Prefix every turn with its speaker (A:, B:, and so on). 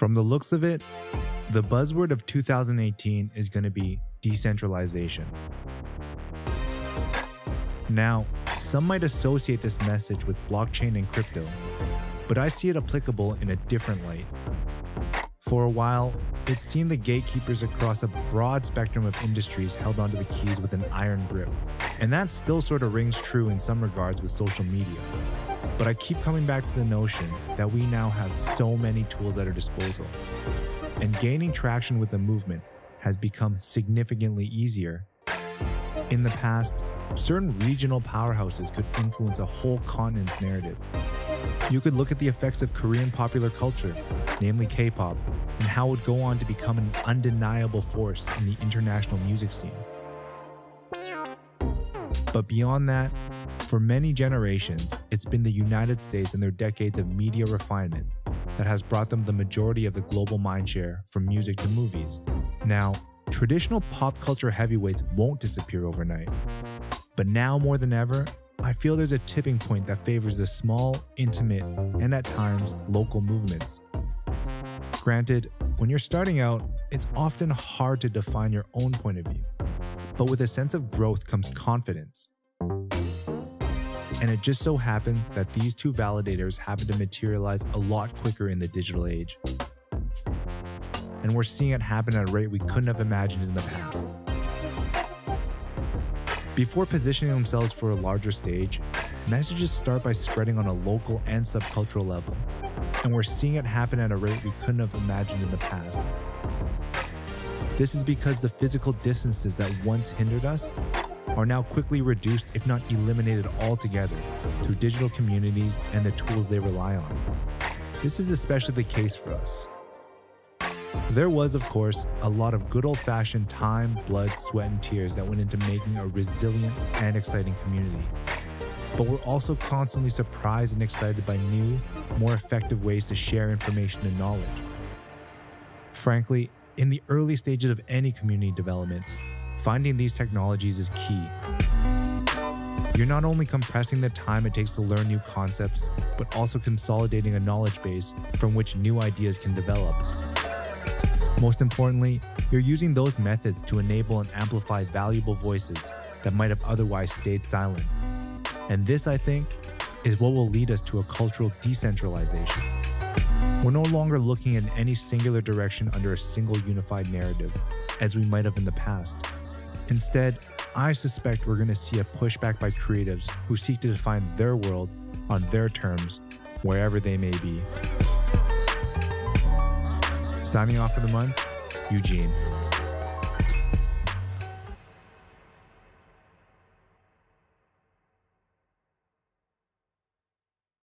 A: From the looks of it, the buzzword of 2018 is going to be decentralization. Now, some might associate this message with blockchain and crypto, but I see it applicable in a different light. For a while, it seemed the gatekeepers across a broad spectrum of industries held onto the keys with an iron grip. And that still sort of rings true in some regards with social media. But I keep coming back to the notion that we now have so many tools at our disposal. And gaining traction with the movement has become significantly easier. In the past, certain regional powerhouses could influence a whole continent's narrative. You could look at the effects of Korean popular culture, namely K-pop, and how it would go on to become an undeniable force in the international music scene. But beyond that, for many generations, it's been the United States and their decades of media refinement that has brought them the majority of the global mindshare from music to movies. Now, traditional pop culture heavyweights won't disappear overnight. But now more than ever, I feel there's a tipping point that favors the small, intimate, and at times, local movements. Granted, when you're starting out, it's often hard to define your own point of view. But with a sense of growth comes confidence. And it just so happens that these two validators happen to materialize a lot quicker in the digital age. And we're seeing it happen at a rate we couldn't have imagined in the past. Before positioning themselves for a larger stage, messages start by spreading on a local and subcultural level. And we're seeing it happen at a rate we couldn't have imagined in the past. This is because the physical distances that once hindered us are now quickly reduced, if not eliminated altogether, through digital communities and the tools they rely on. This is especially the case for us. There was, of course, a lot of good old-fashioned time, blood, sweat, and tears that went into making a resilient and exciting community. But we're also constantly surprised and excited by new, more effective ways to share information and knowledge. Frankly, in the early stages of any community development, finding these technologies is key. You're not only compressing the time it takes to learn new concepts, but also consolidating a knowledge base from which new ideas can develop. Most importantly, you're using those methods to enable and amplify valuable voices that might have otherwise stayed silent. And this, I think, is what will lead us to a cultural decentralization. We're no longer looking in any singular direction under a single unified narrative, as we might have in the past. Instead, I suspect we're going to see a pushback by creatives who seek to define their world on their terms, wherever they may be. Signing off for the month, Eugene.